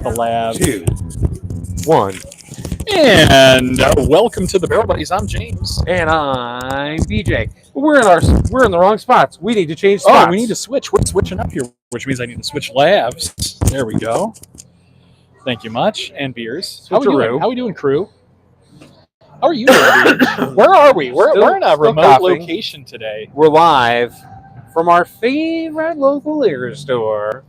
The lab. 2, 1. And welcome to the Barrel Buddies. I'm James. And I'm BJ. We're in the wrong spots. We need to change spots. Oh, we need to switch. We're switching up here, which means I need to switch labs. There we go. Thank you much. And beers. How we doing, crew? How are you doing, dude? Where are we? We're in a remote location today. We're live from our favorite local liquor store,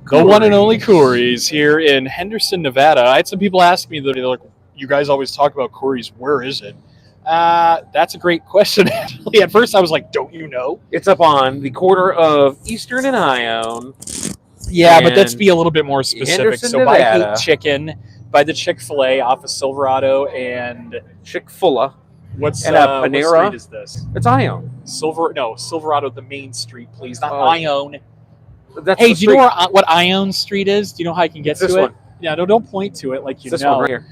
The one and only KHOURY'S here in Henderson, Nevada. I had some people ask me, they're like, you guys always talk about KHOURY'S. Where is it? That's a great question, actually. At first, I was like, don't you know? It's up on the corner of Eastern and Ione. Yeah, but let's be a little bit more specific. Henderson, so Nevada. by Hate Chicken, by the Chick-fil-A off of Silverado and... Chick-fil-A. What's Panera? What street is this? It's Ione. Silverado, the main street, please. Not Oh. Ione. That's Do you know what Ione Street is? Do you know how I can get to this it? one. Yeah, don't point to it like you This know. one right here.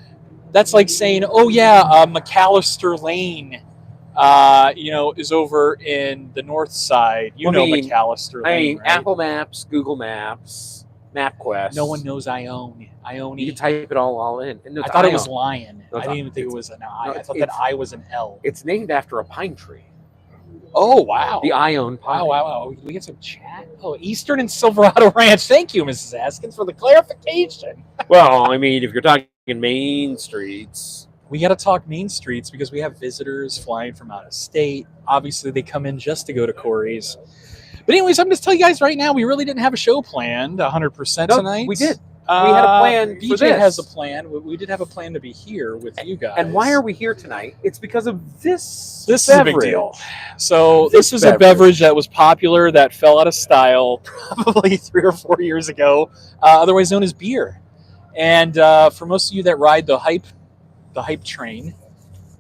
That's like saying, oh yeah, McAllister Lane, is over in the north side. McAllister Lane, I mean, right? Apple Maps, Google Maps, MapQuest. No one knows Ione. You can type it all in. And I thought it was lion. No, I didn't even think it was an I. no, I thought that I was an L. It's named after a pine tree. Oh, wow. The Ione pine. Wow. We get some chat. Oh, Eastern and Silverado Ranch. Thank you, Mrs. Askins, for the clarification. Well, I mean, if you're talking main streets. We got to talk main streets because we have visitors flying from out of state. Obviously, they come in just to go to KHOURY'S. But anyways, I'm just telling you guys right now, we really didn't have a show planned 100% tonight. We did. We had a plan BJ for this. has a plan. We did have a plan to be here with you guys. And why are we here tonight? It's because of this This beverage. is a big deal. So this is a beverage that was popular that fell out of style probably 3 or 4 years ago, otherwise known as beer. And for most of you that ride the hype train,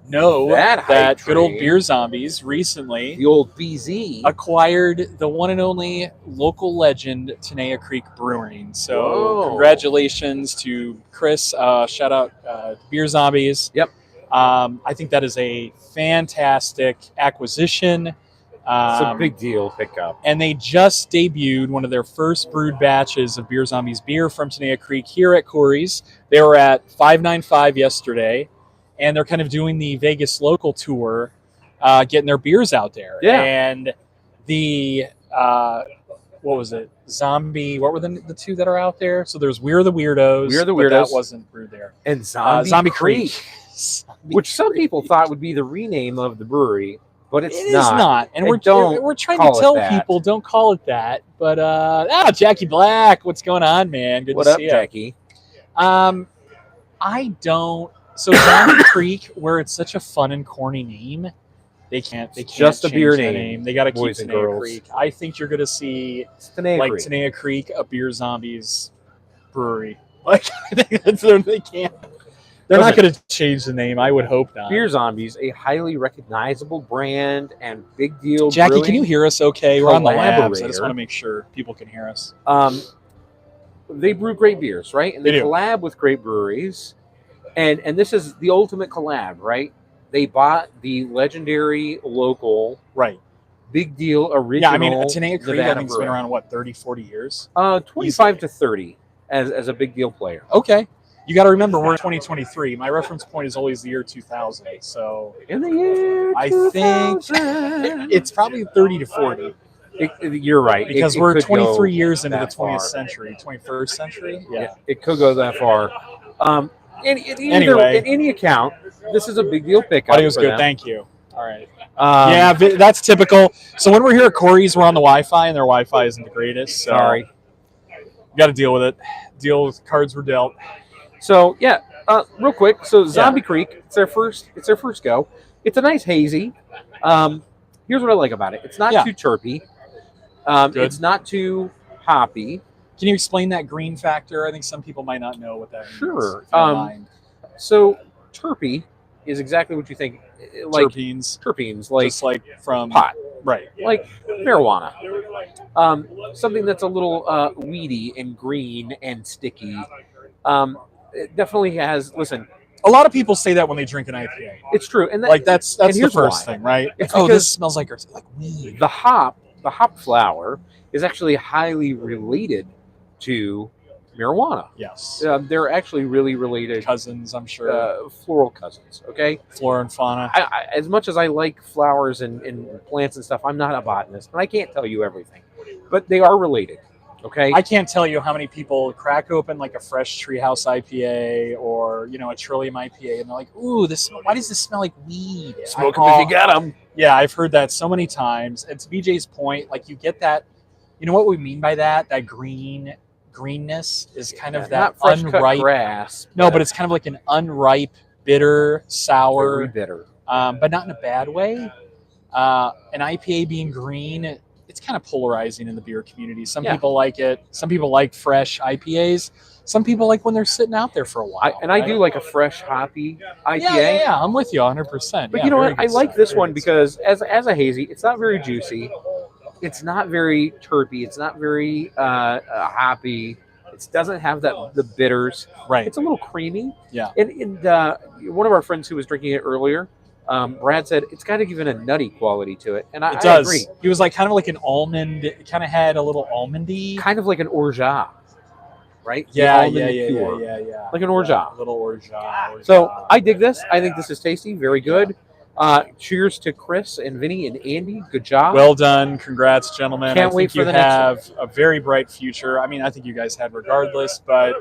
know that good old Beer Zombies recently, the old BZ, acquired the one and only local legend Tenaya Creek Brewing. So congratulations to Chris. Shout out Beer Zombies. Yep. I think that is a fantastic acquisition. It's a big deal pickup. And they just debuted one of their first brewed batches of Beer Zombies beer from Tenaya Creek here at KHOURY'S. They were at 595 yesterday, and they're kind of doing the Vegas local tour, getting their beers out there. Yeah. And the, what was it? Zombie, what were the two that are out there? So there's We're the Weirdos. We're the but Weirdos. that wasn't brewed there. And Zombie Creek. Which some people thought would be the rename of the brewery, but It is not. And we're trying to call it tell that. people, don't call it that. But, Jackie Black, what's going on, man? Good What to up, see you. Jackie? I don't. So Zombie Creek, where it's such a fun and corny name, they can't just a change beer the name, They got to keep boys and Tenaya girls. Creek. I think you're going to see Tenaya Creek, a Beer Zombies brewery. Like they can't. They're not going to change the name. I would hope not. Beer Zombies, a highly recognizable brand and big deal. Jackie, can you hear us? Okay, we're on the labs. I collaborator. just want to make sure people can hear us. They brew great beers, right? And they collab with great breweries. And this is the ultimate collab, right? They bought the legendary local, big deal original. Yeah, I mean, Tenaya Creek, I think, has been around, 30, 40 years? 25 to 30 as a big deal player. Okay. You got to remember, we're in 2023. My reference point is always the year 2000. So in the year 2000, I think it's probably 30 to 40. You're right. Because we're 23 years into the 20th century, 21st century. Yeah. It could go that far. Anyway. In any account, this is a big deal pickup. Audio's good. Them. Thank you. All right. That's typical. So when we're here at KHOURY'S, we're on the Wi-Fi, and their Wi-Fi isn't the greatest. So sorry. Got to deal with it. Deal with cards were dealt. So real quick. So Zombie Creek, it's their first go. It's a nice hazy. Here's what I like about it. It's not too terpy. It's not too hoppy. Can you explain that green factor? I think some people might not know what that means. Sure. So terpy is exactly what you think. Like terpenes, like just like from pot, right? Like marijuana. Something that's a little weedy and green and sticky. It definitely has. Listen, a lot of people say that when they drink an IPA. It's true, and that's the first thing, right? This smells like weed. The hop flower is actually highly related to marijuana. Yes. They're actually really related. Cousins, I'm sure. Floral cousins, okay? Flora and fauna. As much as I like flowers and plants and stuff, I'm not a botanist, and I can't tell you everything. But they are related, okay? I can't tell you how many people crack open like a fresh Treehouse IPA or, a Trillium IPA, and they're like, ooh, why does this smell like weed? Smoke them if you got them. Yeah, I've heard that so many times. And to BJ's point, like you get that, what we mean by that? That greenness is kind of that unripe grass. No, but it's kind of like an unripe, bitter, sour. Very bitter. But not in a bad way. An IPA being green, it's kind of polarizing in the beer community. Some people like it. Some people like fresh IPAs. Some people like when they're sitting out there for a while. I do like a fresh hoppy IPA. Yeah, I'm with you 100%. But you know what? I like this one because as a hazy, it's not very juicy. It's not very terpy. It's not very hoppy. It doesn't have the bitters. Right. It's a little creamy. Yeah. And one of our friends who was drinking it earlier, Brad said it's got even a nutty quality to it, and I agree. He was like kind of like an almond. It kind of had a little almondy, kind of like an orgeat, right? Yeah. Like an orgeat, little orgeat. So I dig this. I think this is tasty, very good. Cheers to Chris and Vinny and Andy. Good job. Well done. Congrats, gentlemen. Can't wait for the next one. You have a very bright future. I mean, I think you guys had regardless, but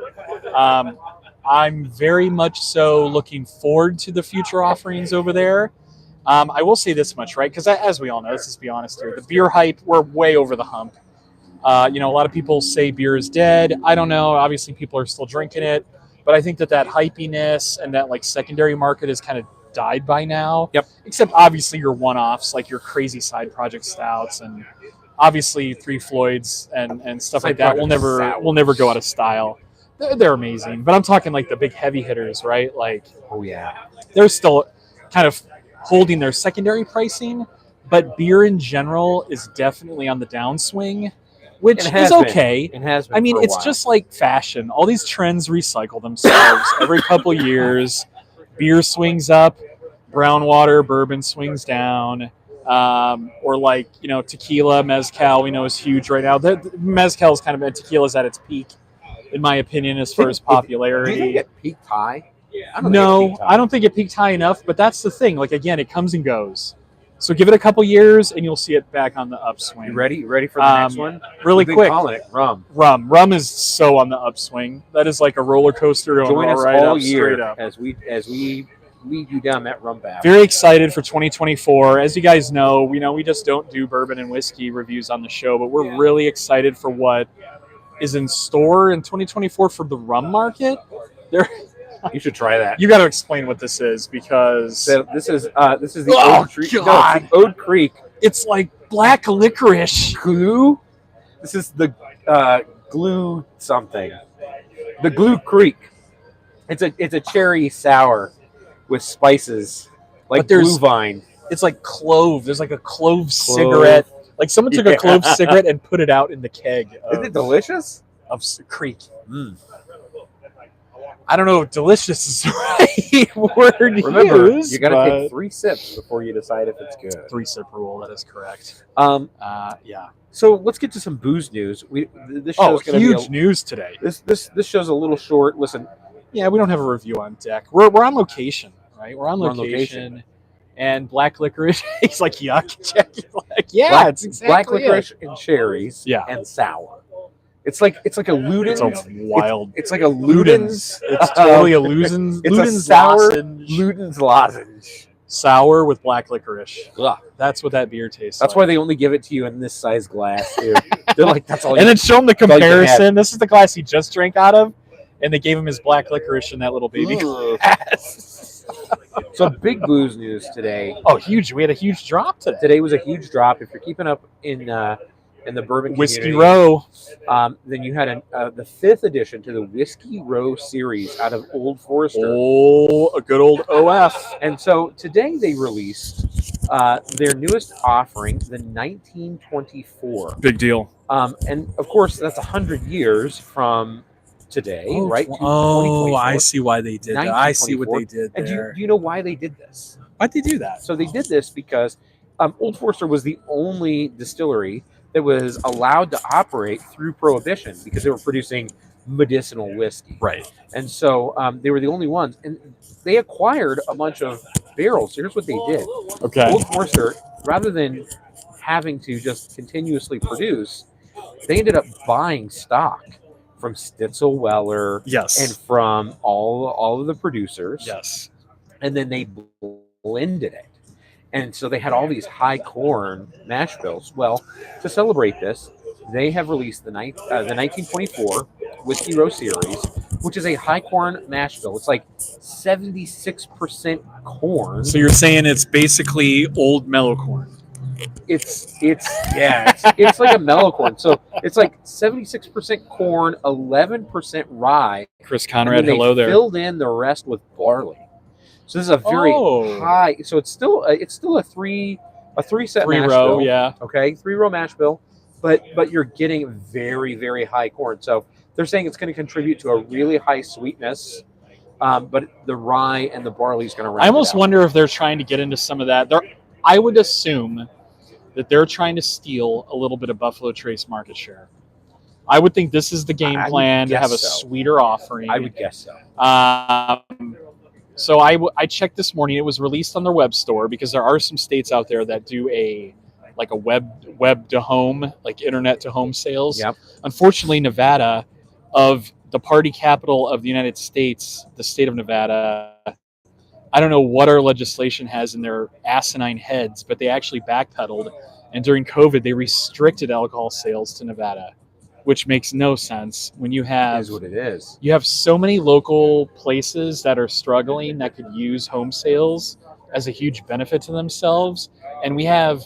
I'm very much so looking forward to the future offerings over there. I will say this much, right? Because as we all know, let's just be honest here, the beer hype, we're way over the hump. A lot of people say beer is dead. I don't know. Obviously, people are still drinking it. But I think that hypiness and that like secondary market is kind of died by now. Yep. Except obviously your one-offs, like your crazy side project stouts, and obviously Three Floyds and stuff like that will never go out of style. They're amazing, but I'm talking like the big heavy hitters, right? Like, oh yeah, they're still kind of holding their secondary pricing, but beer in general is definitely on the downswing, which is okay. It has been. I mean, it's just like fashion. All these trends recycle themselves every couple years. Beer swings up, brown water, bourbon swings down, or like tequila, mezcal. We know is huge right now. Mezcal is kind of tequila's at its peak, in my opinion, as far as popularity. Do you think it peaked high? No, I don't think it peaked high enough. But that's the thing. Like again, it comes and goes. So give it a couple years, and you'll see it back on the upswing. You ready? Ready for the next one? Really quick. Calling it rum. Rum is so on the upswing. That is like a roller coaster going Join us right all up, year straight up. as we lead you down that rum path. Very excited for 2024. As you guys know, we just don't do bourbon and whiskey reviews on the show, but we're really excited for what is in store in 2024 for the rum market. You should try that. You got to explain what this is because this is the Oak Creek. No, it's the Oak Creek. It's like black licorice glue. This is the glue something. The Glue Creek. It's a cherry sour with spices like blue vine. It's like clove. There's like a clove cigarette. Like someone took a clove cigarette and put it out in the keg. Is it delicious? Of Creek. I don't know if delicious is the right word Remember, use, you got to take 3 sips before you decide if it's good. 3-sip rule. That is correct. Yeah. So let's get to some booze news. This show's going to be huge news today. This show's a little short. Listen. Yeah, we don't have a review on deck. We're on location, right? We're on location. And black licorice. He's like, yuck. Jackie's like, yeah, it's exactly black licorice and cherries. Yeah. And sour. It's like a Luden's. It's a wild. It's like a Luden's. It's totally a Luden's. It's Luden's a sour lozenge. Luden's lozenge. Sour with black licorice. Ugh. That's what that beer tastes That's like. why they only give it to you in this size glass, too. They're like, that's all. And then show him the comparison. This is the glass he just drank out of, and they gave him his black licorice in that little baby glass. So big booze news today. Oh, huge! We had a huge drop today. Today was a huge drop. If you're keeping up in the bourbon Whiskey community, Row, then you had the 5th edition to the Whiskey Row series out of Old Forester. Oh, a good old OF. And so today they released their newest offering, the 1924. Big deal. And of course, that's 100 years from today, right? Oh, I see why they did that. I see what they did there. And do you know why they did this? Why'd they do that? So they did this because Old Forester was the only distillery that was allowed to operate through Prohibition because they were producing medicinal whiskey. Right. And so they were the only ones, and they acquired a bunch of barrels. So here's what they did. Okay. Old Forester, rather than having to just continuously produce, they ended up buying stock from Stitzel Weller, Yes, and from all of the producers. Yes. And then they blended it. And so they had all these high corn mash bills. Well, to celebrate this, they have released the 1924 Whiskey Row Series, which is a high corn mash bill. It's like 76% corn. So you're saying it's basically old mellow corn. It's like a mellow corn. So it's like 76% corn, 11% rye. Chris Conrad, hello there. Filled in the rest with barley. So this is a very high. So it's still a three set mash row, bill. yeah. Okay, 3-row mash bill, but you're getting very, very high corn. So they're saying it's going to contribute to a really high sweetness. But the rye and the barley is going to round I almost it out. wonder if they're trying to get into some of that. I would assume that they're trying to steal a little bit of Buffalo Trace market share. I would think this is the game plan to have a sweeter offering. I would guess so. So I checked this morning. It was released on their web store because there are some states out there that do a web to home, like internet to home sales. Yep. Unfortunately, Nevada, of the party capital of the United States, the state of Nevada, I don't know what our legislation has in their asinine heads, but they actually backpedaled. And during COVID, they restricted alcohol sales to Nevada, which makes no sense when you have, It is what it is. You have so many local places that are struggling that could use home sales as a huge benefit to themselves. And we have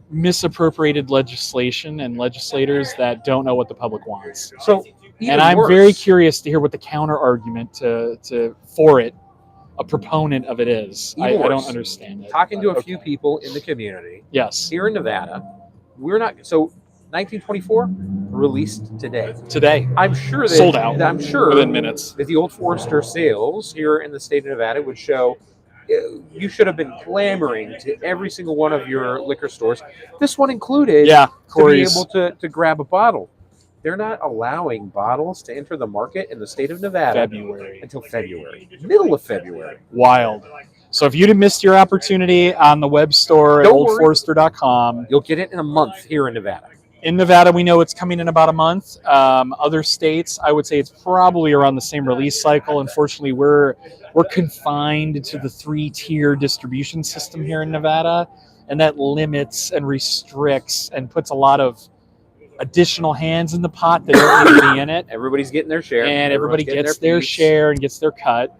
misappropriated legislation and legislators that don't know what the public wants. So, and I'm very curious to hear what the counter argument for it, a proponent of it is. I don't understand it. Talking to a few people in the community. Yes. Here in Nevada, we're not. So 1924 released today. Today. I'm sure that sold out. I'm sure within minutes that the Old Forester sales here in the state of Nevada would show. You should have been clamoring to every single one of your liquor stores, this one included, KHOURY'S, to be able to grab a bottle. They're not allowing bottles to enter the market in the state of Nevada until February, middle of February. Wild. So if you'd missed your opportunity on the web store at oldforester.com, you'll get it in a month here in Nevada. In Nevada, we know it's coming in about a month. Other states, I would say it's probably around the same release cycle. Unfortunately, we're confined to the 3-tier distribution system here in Nevada, and that limits and restricts and puts a lot of additional hands in the pot that don't need to be in it. Everybody's getting their share. And everybody gets their share and gets their cut.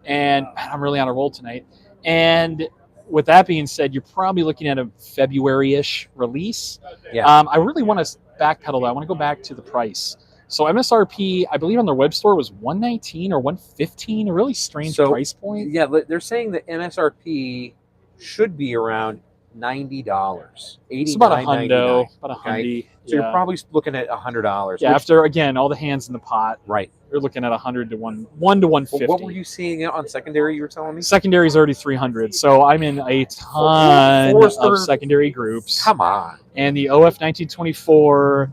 And I'm really on a roll tonight. And with that being said, you're probably looking at a February-ish release. Yeah. I really want to backpedal that. I want to go back to the price. So MSRP, I believe on their web store was $119 or $115, a really strange price point. Yeah, they're saying that MSRP should be around $90. It's about a hundo, about a hundy. So you're probably looking at $100. Yeah, after again all the hands in the pot. Right. You're looking at 100 to 1 to 150. What were you seeing on secondary? You were telling me secondary is already 300. So I'm in a ton of secondary groups. Come on. And the OF 1924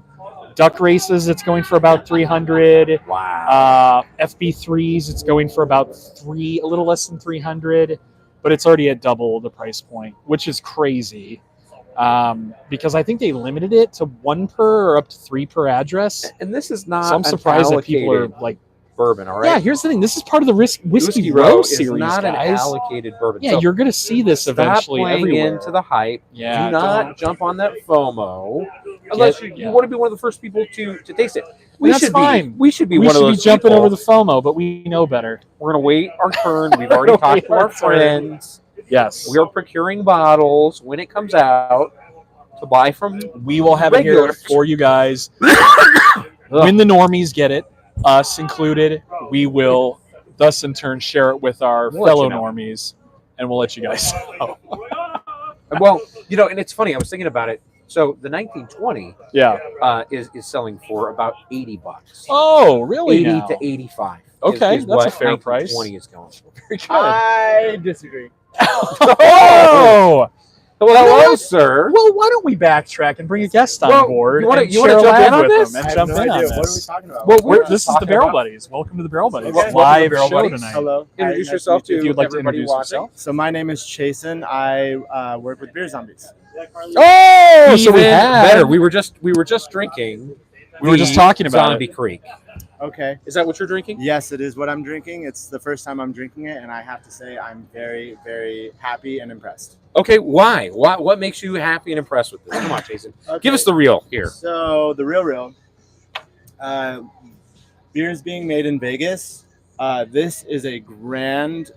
duck races, it's going for about 300. Wow. FB3s, it's going for about a little less than 300. But it's already at double the price point, which is crazy. Because I think they limited it to 1 per or up to 3 per address. And this is not. So I'm surprised that people are like bourbon. All right. Yeah, here's the thing. This is part of the Whiskey Row series, not guys. An allocated bourbon. Yeah, so you're going to see this eventually everywhere. Into the hype. Yeah. Do not jump on that FOMO unless you want to be one of the first people to taste it. We should be one of those jumping over the FOMO, but we know better. We're going to wait our turn. We've already talked to our friends. Yes. We are procuring bottles when it comes out to buy from. We will have it here for you guys. When the normies get it, us included, we will thus in turn share it with our fellow normies, and we'll let you guys know. Well, and it's funny. I was thinking about it. So the 1920 is selling for about $80. Oh, really? 80 to 85. Okay, is that's a fair price. 20 is going for. Very good. I disagree. Oh! Hello, sir. Well, why don't we backtrack and bring a guest on board? You want to jump in on this? And jump in on this. What are we talking about? Well, This is the Barrel Buddies. Welcome to the Barrel Buddies. Okay. Live Barrel show Buddies. tonight. Hello. Introduce Hi, yourself nice to meet to If you'd like to everybody introduce watching. yourself. So my name is Chasen. I work with Beer Zombies. Oh, so we Even have. better. We were just drinking. We were just talking about Zombie it. Creek. Okay. Is that what you're drinking? Yes, it is what I'm drinking. It's the first time I'm drinking it, and I have to say I'm very, very happy and impressed. Okay, why? What makes you happy and impressed with this? Come on, Jason. Okay. Give us the real here. So the real, beer is being made in Vegas. This is a grand.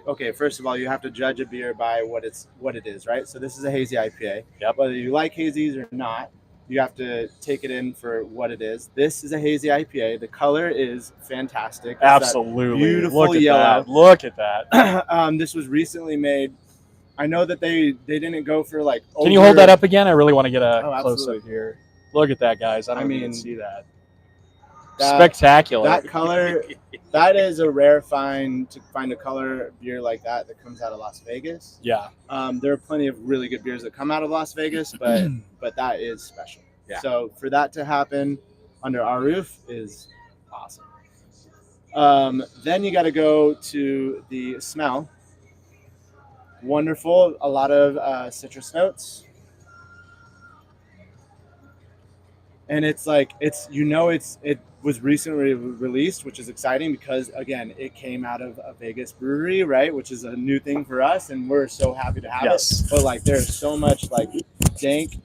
Okay, first of all, you have to judge a beer by what it is, right? So this is a hazy IPA. Yep. Whether you like hazies or not, you have to take it in for what it is. This is a hazy IPA. The color is fantastic. It's Absolutely. beautiful Look at yellow. that. Look at that. This was recently made. I know that they didn't go for like. Can you hold that up again? I really want to get a Oh, close up here. Look at that, guys. I don't even mean, see that. that- Spectacular. That color, that is a rare find to find a color beer like that comes out of Las Vegas. Yeah. There are plenty of really good beers that come out of Las Vegas, but that is special. Yeah. So for that to happen under our roof is awesome. Then you got to go to the smell. Wonderful, a lot of citrus notes. And it was recently released, which is exciting because again, it came out of a Vegas brewery, right? Which is a new thing for us, and we're so happy to have Yes. it. But like, there's so much like dank,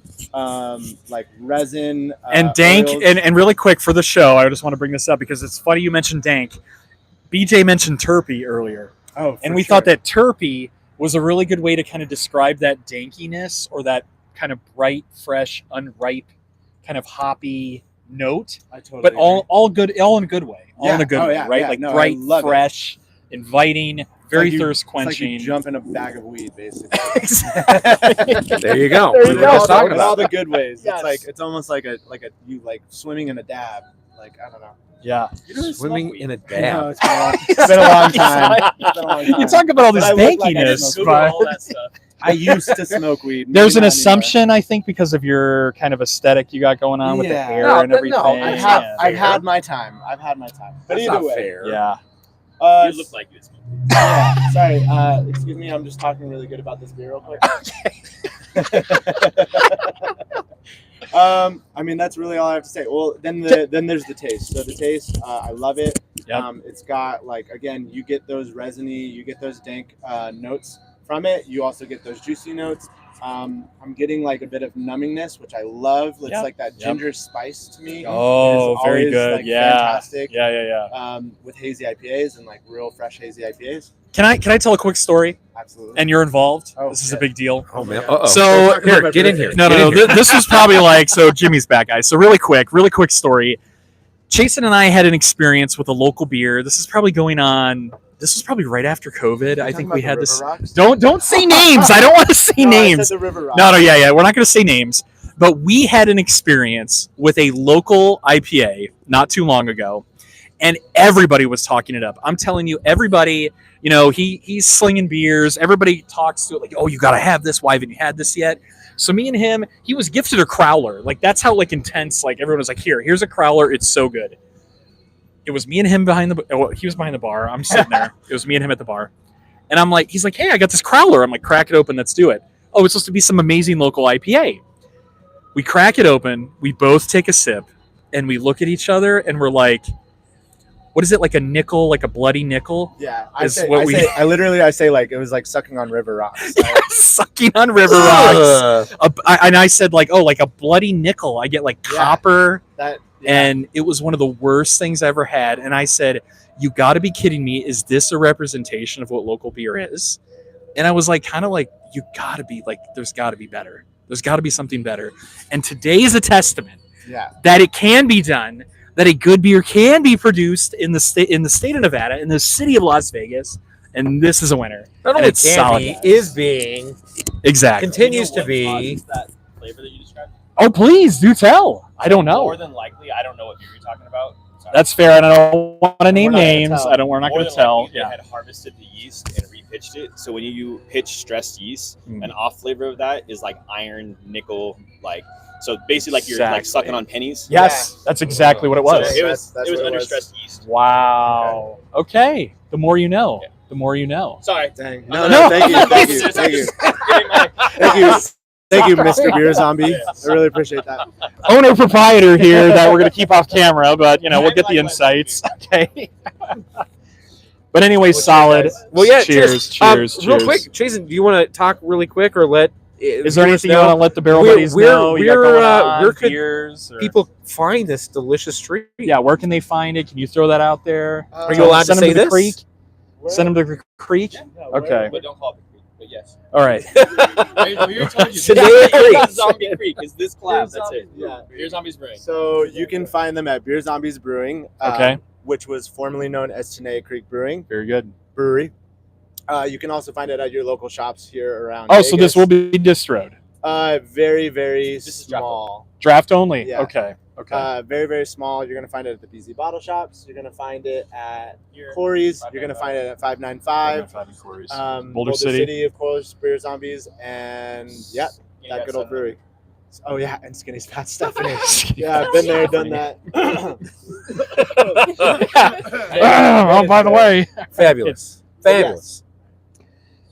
like resin And dank, oils. and really quick for the show, I just want to bring this up because it's funny you mentioned dank. BJ mentioned terpy earlier. Oh, And we thought that terpy was a really good way to kind of describe that dankiness or that kind of bright, fresh, unripe, kind of hoppy note. I totally But agree. all good, all in a good way. All in a good Oh, way, yeah, right? yeah. Like No, I bright, love it. fresh, inviting, very It's like thirst It's like quenching. you jump in a bag of weed, basically. There you go. There We you were go. just talking In about all that. the good ways. Yes. It's almost like you swimming in a dab. Like, I don't know. Yeah. Swimming in a I know, dab. it's been a long time. It's been a long time. You talk about all this But I look like I dankiness, smoke but all that stuff. I used to smoke weed. Maybe there's an not assumption, I think, because of your kind of aesthetic you got going on with the Yeah. hair No, and no, everything. anymore. I've had my time. But That's either not way, fair. Yeah. You look like you would smoke. yeah, sorry. Excuse me. I'm just talking really good about this beer real quick. I mean, that's really all I have to say. Well, then there's the taste. So the taste, I love it. Yep. It's got again, you get those resiny, you get those dank notes from it. You also get those juicy notes. I'm getting like a bit of numbingness, which I love. It's Yep. like that Yep. ginger spice to me. Oh, is very always, good. like, Yeah. fantastic. Yeah. With hazy IPAs and like real fresh hazy IPAs. Can I tell a quick story? Absolutely. And you're involved. Oh, This is a shit. big deal. Oh man. yeah. Uh-oh. So here, get in here. No. This was probably like, so Jimmy's back, guys. So really quick story. Chasen and I had an experience with a local beer. This is probably going on. This was probably right after COVID. I think we had this. Don't say names. I don't want to say names. I said the River Rocks. No, yeah. We're not going to say names. But we had an experience with a local IPA not too long ago, and everybody was talking it up. I'm telling you, everybody. You know, he's slinging beers. Everybody talks to it like, oh, you got to have this. Why haven't you had this yet? So me and him, he was gifted a crowler. Like, that's how like intense. Like, everyone was like, here's a crowler. It's so good. It was me and him he was behind the bar. I'm sitting there. It was me and him at the bar. And I'm like, he's like, hey, I got this crowler. I'm like, crack it open. Let's do it. Oh, it's supposed to be some amazing local IPA. We crack it open. We both take a sip and we look at each other and we're like, what is it? Like a nickel, like a bloody nickel? Yeah, I say like it was like sucking on River Rocks. Sucking on River Rocks. And I said like, oh, like a bloody nickel. I get like copper. And it was one of the worst things I ever had. And I said, you got to be kidding me. Is this a representation of what local beer is? And I was like, kind of like, you got to be like, there's got to be better. There's got to be something better. And today is a testament that it can be done, that a good beer can be produced in the state of Nevada, in the city of Las Vegas. And this is a winner. Not only can be, is being, exactly, continues to be. That flavor that you described? Oh, please do tell. I don't know. More than likely, I don't know what beer you're talking about. Sorry. That's fair, and I don't want to name not gonna names. tell. We're not More going to than tell. likely, they had harvested the yeast and pitched it. So when you pitch stressed yeast, an off flavor of that is like iron, nickel, like so basically like you're like sucking on pennies. Yes, that's exactly what it was. So it was under stressed yeast. Wow. Okay. The more you know. Yeah. The more you know. Sorry. Dang. No, thank you. Thank you, Mr. Beer Zombie. I really appreciate that. Owner proprietor here that we're going to keep off camera, but we'll get the insights. Okay. But anyway, solid. Well, yeah. Cheers. Real quick, Jason, do you want to talk really quick or let? Is there anything you want to let the barrel buddies know? Where could people find this delicious treat? Yeah, where can they find it? Can you throw that out there? Are you allowed to say this? Creek? Send them to the creek? Okay. But don't call it the creek, but yes. All right. Zombie Creek is this collab. That's it. Yeah. Beer Zombies Brewing. So you can find them at Beer Zombies Brewing. Okay. Which was formerly known as Tenaya Creek Brewing. Very good. Brewery. You can also find it at your local shops here around Vegas. So this will be distroed? Very, very small. Draft only? Yeah. Okay. Very, very small. You're going to find it at the BZ Bottle Shops. You're going to find it at KHOURY'S. You're going to find it at 595. Boulder City, of course, Beer Zombies. And, that good old brewery. Oh, yeah, and Skinny's Fat Stephanie. Yeah, I've been there, done that. Oh, by the way. Fabulous.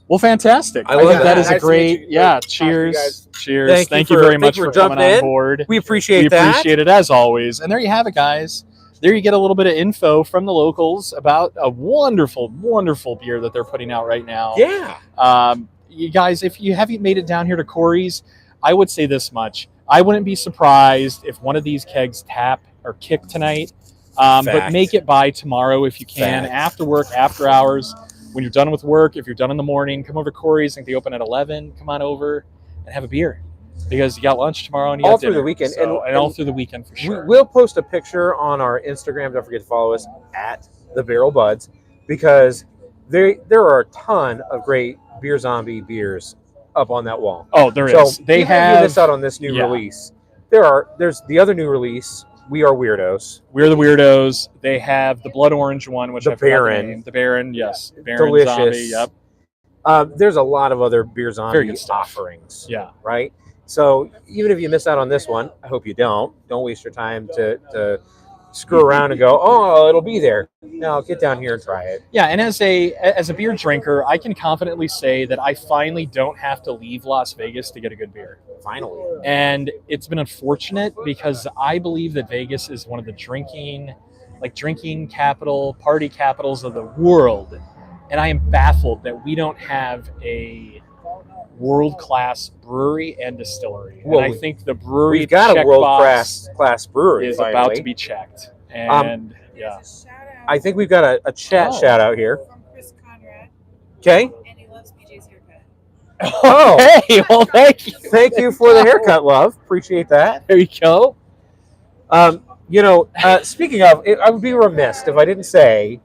Well, fantastic. I think that is a great, cheers. Cheers. Thank you very much for coming on board. We appreciate that. We appreciate it as always. And there you have it, guys. There you get a little bit of info from the locals about a wonderful, wonderful beer that they're putting out right now. Yeah. You guys, if you haven't made it down here to KHOURY'S, I would say this much. I wouldn't be surprised if one of these kegs tap or kick tonight. But make it by tomorrow if you can. After work, after hours. When you're done with work, if you're done in the morning, come over to KHOURY'S. I think they open at 11. Come on over and have a beer because you got lunch tomorrow and you all got through dinner. The weekend. So, and all through the weekend for sure. We'll post a picture on our Instagram. Don't forget to follow us at The Barrel Buds because there are a ton of great Beer Zombie beers up on that wall. Oh, there is. They have. If you miss out on this new release, there's the other new release. We Are Weirdos. We're the Weirdos. They have the blood orange one, which the Baron. The name. The Baron, yes. Baron Delicious. Zombie, yep. There's a lot of other Beer Zombie offerings. Yeah. Right? So even if you miss out on this one, I hope you don't. Don't waste your time to screw around and go, oh, it'll be there. No, get down here and try it. Yeah, and as a beer drinker, I can confidently say that I finally don't have to leave Las Vegas to get a good beer. Finally. And it's been unfortunate because I believe that Vegas is one of the drinking capital, party capitals of the world. And I am baffled that we don't have a world-class brewery and distillery. Well, and I think the brewery we've got a world-class brewery is about to be checked. And I think we've got a chat shout out here. From Chris Conrad. Okay. And he loves BJ's haircut. Oh, hey, well, thank you. Thank you for the haircut, love. Appreciate that. There you go. Speaking of, I would be remiss if I didn't say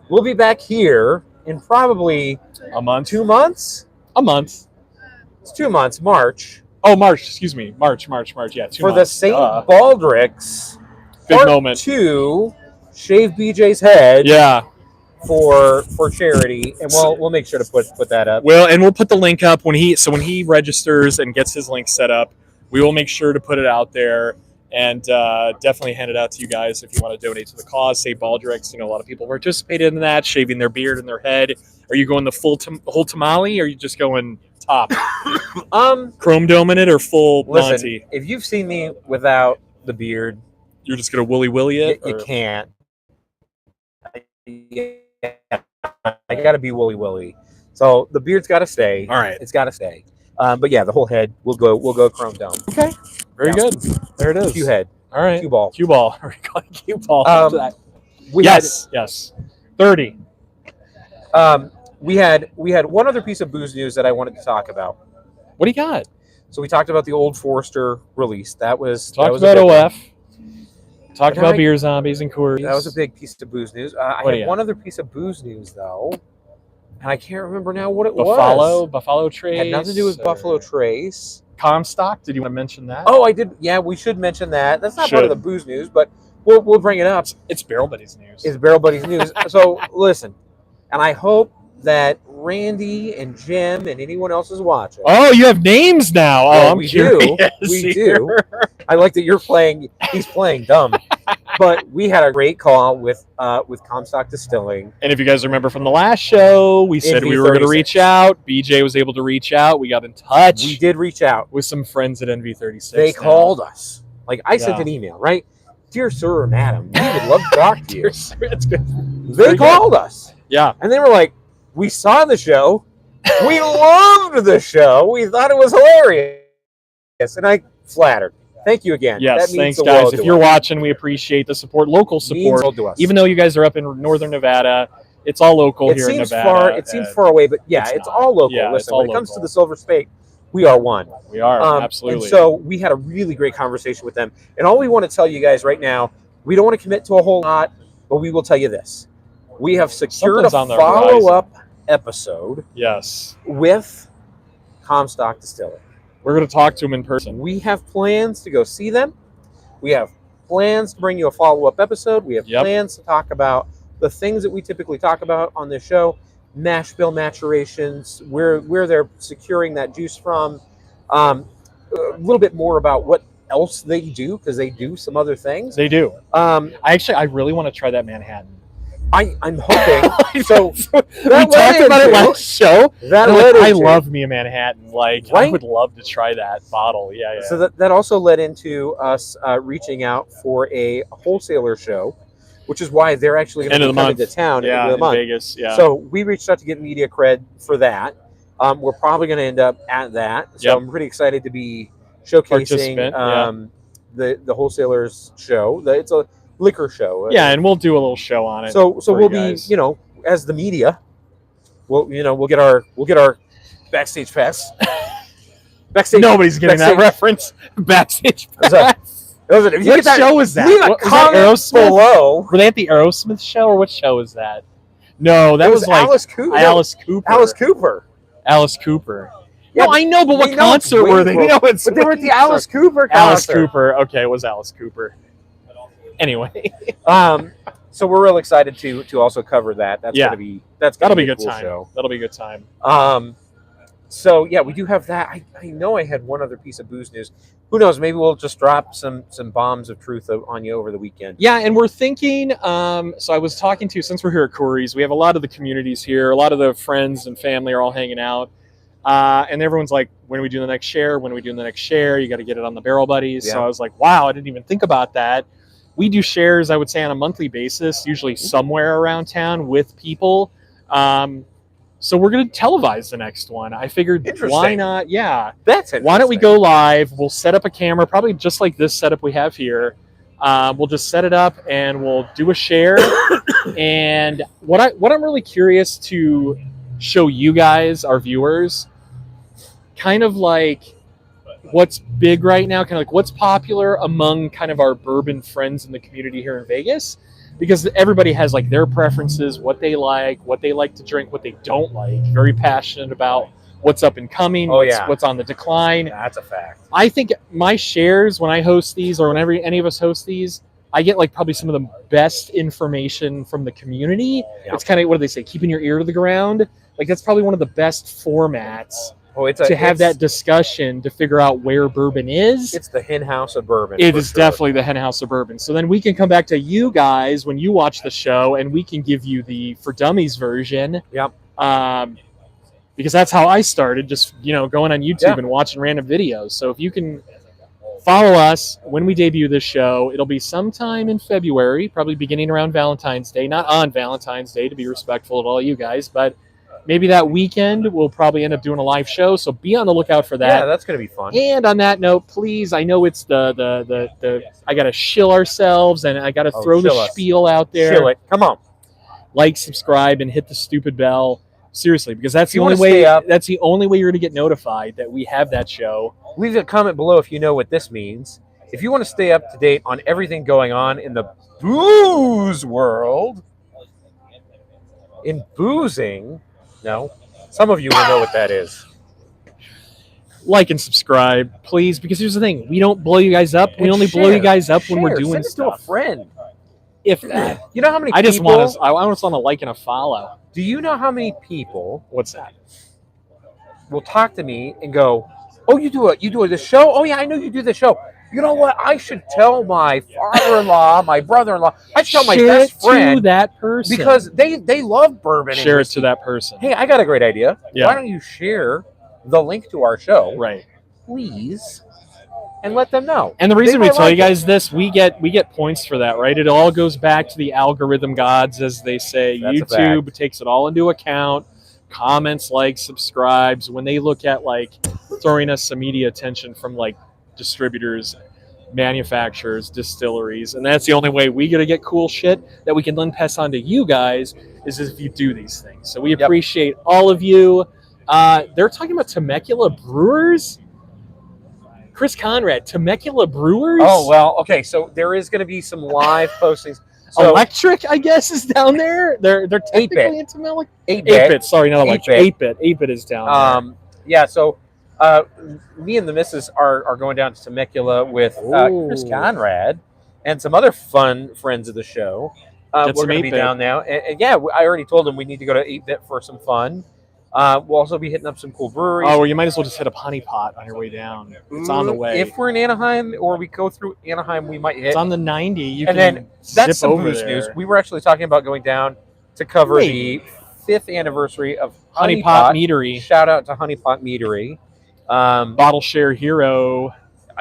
we'll be back here in probably a month. 2 months? A month. It's 2 months, March. Oh, March, excuse me. March, yeah, 2 months. For the St. Baldrick's big moment. 2, shave BJ's head. Yeah. For charity, and we'll make sure to put that up. Well, and we'll put the link up when he registers and gets his link set up. We will make sure to put it out there and definitely hand it out to you guys if you want to donate to the cause. St. Baldrick's, a lot of people participated in that, shaving their beard and their head. Are you going the whole tamale, or are you just going top? Chrome doming it or full Monty? If you've seen me without the beard, you're just gonna willy it. You can't. I gotta be woolly. So the beard's gotta stay. All right, it's gotta stay. But yeah, the whole head will go chrome dome. Okay, very good. There it is. Q head. All right. Cue ball. Cue ball. Cue ball. Yes. 30. We had one other piece of booze news that I wanted to talk about. What do you got? So we talked about the Old Forester release. That was about OF. Talked about Beer Zombies and KHOURY'S. That was a big piece of booze news. I had one other piece of booze news, though, and I can't remember now what it was. Buffalo Trace. Had nothing to do with Buffalo Trace. Comstock, did you want to mention that? Oh, I did. Yeah, we should mention that. That's not part of the booze news, but we'll bring it up. It's Barrel Buddies news. It's Barrel Buddies news. So, listen, and I hope that Randy and Jim and anyone else is watching. Oh, you have names now. Well, I'm we curious. We do. I like that he's playing dumb. But we had a great call with Comstock Distilling. And if you guys remember from the last show, we said we were going to reach out. BJ was able to reach out. We got in touch. We did reach out with some friends at NV36. They called us. Like I sent an email, right? Dear sir or madam, we would love to talk to you. That's good. They called us. Yeah. And they were like, we saw the show. We loved the show. We thought it was hilarious. And I flattered. Thank you again. Yes, thanks, guys. If you're watching, we appreciate the support, local support. Even though you guys are up in northern Nevada, it's all local here in Nevada. It seems far away, but yeah, it's all local. Yeah, listen, when it comes to the Silver Spate, we are one. We are, absolutely. And so we had a really great conversation with them. And all we want to tell you guys right now, we don't want to commit to a whole lot, but we will tell you this. We have secured a follow-up episode with Comstock Distilling. We're going to talk to them in person. We have plans to go see them. We have plans to bring you a follow-up episode. We have plans to talk about the things that we typically talk about on this show, mash bill maturations, where they're securing that juice from, a little bit more about what else they do, because they do some other things. They do. I really want to try that Manhattan. I'm hoping. So we talked about it last show. I love me a Manhattan. Like, I would love to try that bottle. Yeah. So that also led into us reaching out for a wholesaler show, which is why they're actually going to be coming to town in Vegas. Yeah. So we reached out to get media cred for that. We're probably going to end up at that. So I'm pretty excited to be showcasing the wholesalers show. It's a liquor show. Yeah, and we'll do a little show on it. So we'll be, as the media, we'll get our backstage pass. Backstage. Nobody's getting that reference. Backstage pass. What show is that? Leave a comment below. Were they at the Aerosmith show, or what show is that? No, that was like Alice Cooper. Alice Cooper. Yeah, no, I know, but what concert were they? But they were at the Alice Cooper concert. Alice Cooper. Okay, it was Alice Cooper. Anyway, so we're real excited to also cover that. That'll be a good cool time. Show. That'll be a good time. So yeah, we do have that. I know I had one other piece of booze news. Who knows? Maybe we'll just drop some bombs of truth on you over the weekend. Yeah, and we're thinking. So I was talking to, since we're here at KHOURY'S, we have a lot of the communities here. A lot of the friends and family are all hanging out. And everyone's like, when are we doing the next share? When are we doing the next share? You got to get it on the Barrel Buddies. Yeah. So I was like, wow, I didn't even think about that. We do shares, I would say, on a monthly basis, usually somewhere around town with people. So we're going to televise the next one. I figured, why not? Yeah. That's interesting. Why don't we go live? We'll set up a camera, probably just like this setup we have here. We'll just set it up and we'll do a share. And what I'm really curious to show you guys, our viewers, kind of like what's big right now, kind of like what's popular among kind of our bourbon friends in the community here in Vegas, because everybody has like their preferences, what they like to drink, what they don't like. Very passionate about what's up and coming, what's on the decline. That's a fact. I think my shares, when I host these, or whenever any of us host these, I get like probably some of the best information from the community. Yep. It's kind of, what do they say, keeping your ear to the ground. Like, that's probably one of the best formats to have that discussion to figure out where bourbon is. It's the hen house of bourbon. It is definitely the hen house of bourbon. So then we can come back to you guys when you watch the show, and we can give you the For Dummies version. Yep. Because that's how I started, just going on YouTube and watching random videos. So if you can follow us when we debut this show, it'll be sometime in February, probably beginning around Valentine's Day. Not on Valentine's Day, to be respectful of all you guys, but maybe that weekend we'll probably end up doing a live show, so be on the lookout for that. Yeah, that's going to be fun. And on that note, please, I know it's the I got to shill ourselves, and I got to throw the spiel out there. Shill it. Come on. Like, subscribe, and hit the stupid bell. Seriously, because that's the only way. That's the only way you're going to get notified that we have that show. Leave a comment below if you know what this means. If you want to stay up to date on everything going on in the booze world, in boozing. No, some of you will know what that is. Like and subscribe, please, because here's the thing: we don't blow you guys up. We only blow you guys up when we're doing Send it stuff. to a friend. if that. You know how many I just people... I just want to like and a follow. Do you know how many people... What's that? Will talk to me and go, oh, you do the show? Oh, yeah, I know you do the show. You know what? I should tell my father-in-law, my brother-in-law. I should tell my best friend. To that person. Because they love bourbon. Share it to that person. Hey, I got a great idea. Yeah. Why don't you share the link to our show? Right. Please. And let them know. And the reason we tell you guys this, we get points for that, right? It all goes back to the algorithm gods, as they say. That's YouTube takes it all into account. Comments, likes, subscribes. When they look at like throwing us some media attention from like distributors, manufacturers, distilleries, and that's the only way we get cool shit that we can then pass on to you guys is if you do these things. So we appreciate all of you. They're talking about Temecula Brewers. Chris Conrad, Temecula Brewers. Oh well, okay. So there is going to be some live postings. So, Electric, I guess, is down there. They're technically in Temecula. 8-bit. Sorry, not Electric. 8-bit. 8-bit is down there. Yeah. So me and the missus are going down to Temecula with Chris Conrad and some other fun friends of the show. We're going to be down now, and yeah, I already told them we need to go to 8-bit for some fun. We'll also be hitting up some cool breweries. Oh, well, you might as well just hit up Honey Pot on your way down. It's on the way. If we're in Anaheim or we go through Anaheim, we might hit. It's on the 90. Then that's some booze news. We were actually talking about going down to cover the 5th anniversary of Honey Pot Meadery. Shout out to Honey Pot Meadery. Bottle Share Hero.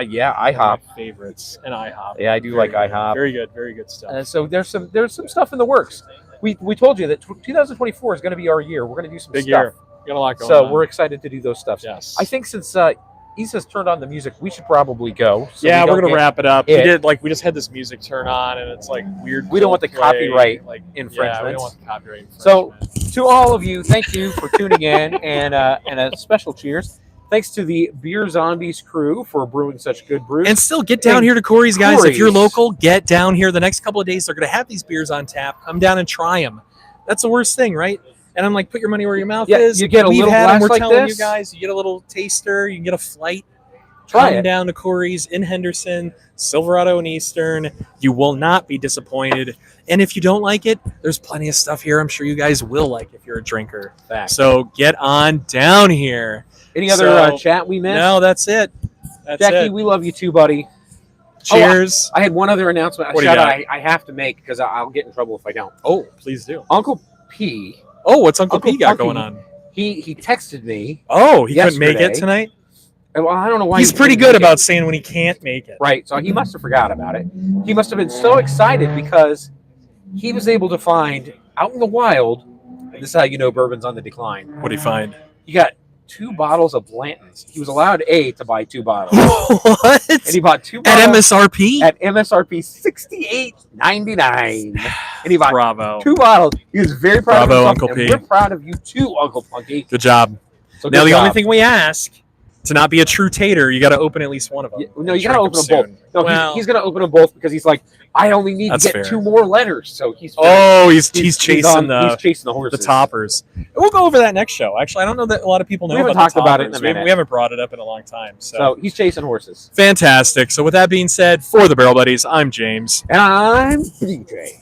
Yeah, IHOP favorites and IHOP. Yeah, I do like IHOP. Very good stuff. So there's some stuff in the works. We told you that 2024 is going to be our year. We're going to do some big stuff. Year. Got a lot going on. So we're excited to do those stuff. Yes. I think since Isa's turned on the music, we should probably go. So yeah, we're gonna wrap it up. We just had this music turn on, and it's like weird. We don't want the copyright infringements. Yeah, we don't want the copyright infringements. So to all of you, thank you for tuning in, and a special cheers. Thanks to the Beer Zombies crew for brewing such good brews. And still get down here to KHOURY'S, guys. If you're local, get down here. The next couple of days, they're going to have these beers on tap. Come down and try them. That's the worst thing, right? And I'm like, put your money where your mouth is. You get a little glass We're like telling this. you guys, you get a little taster. You can get a flight. Come down to KHOURY'S in Henderson, Silverado and Eastern. You will not be disappointed. And if you don't like it, there's plenty of stuff here I'm sure you guys will like if you're a drinker. So get on down here. Any other chat we missed? No, that's it. Jackie, we love you too, buddy. Cheers. I had one other announcement. What do you got? I have to make because I'll get in trouble if I don't. Oh, please do. Uncle P. Oh, what's Uncle P got going on? He texted me. Oh, he couldn't make it tonight? Well, I don't know why. He's pretty good about saying when he can't make it. Right. So he must have forgot about it. He must have been so excited because he was able to find out in the wild. And this is how you know bourbon's on the decline. What did he find? He got 2 bottles of Blanton's. He was allowed to buy 2 bottles. What? And he bought 2 bottles at MSRP? At MSRP $68.99. And he bought 2 bottles. He was very proud of himself. Uncle P. We're proud of you too, Uncle Punky. Good job. So now the only thing we ask, to not be a true tater, you got to open at least one of them. No, you got to open them both. No, he's going to open them both because he's like, I only need to get 2 more letters. So he's chasing the horses, the toppers. We'll go over that next show. Actually, I don't know that a lot of people know. We haven't talked about it in a minute. We haven't brought it up in a long time. So he's chasing horses. Fantastic. So with that being said, for the Barrel Buddies, I'm James and I'm DJ.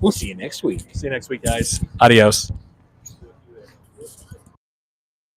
We'll see you next week. See you next week, guys. Adios.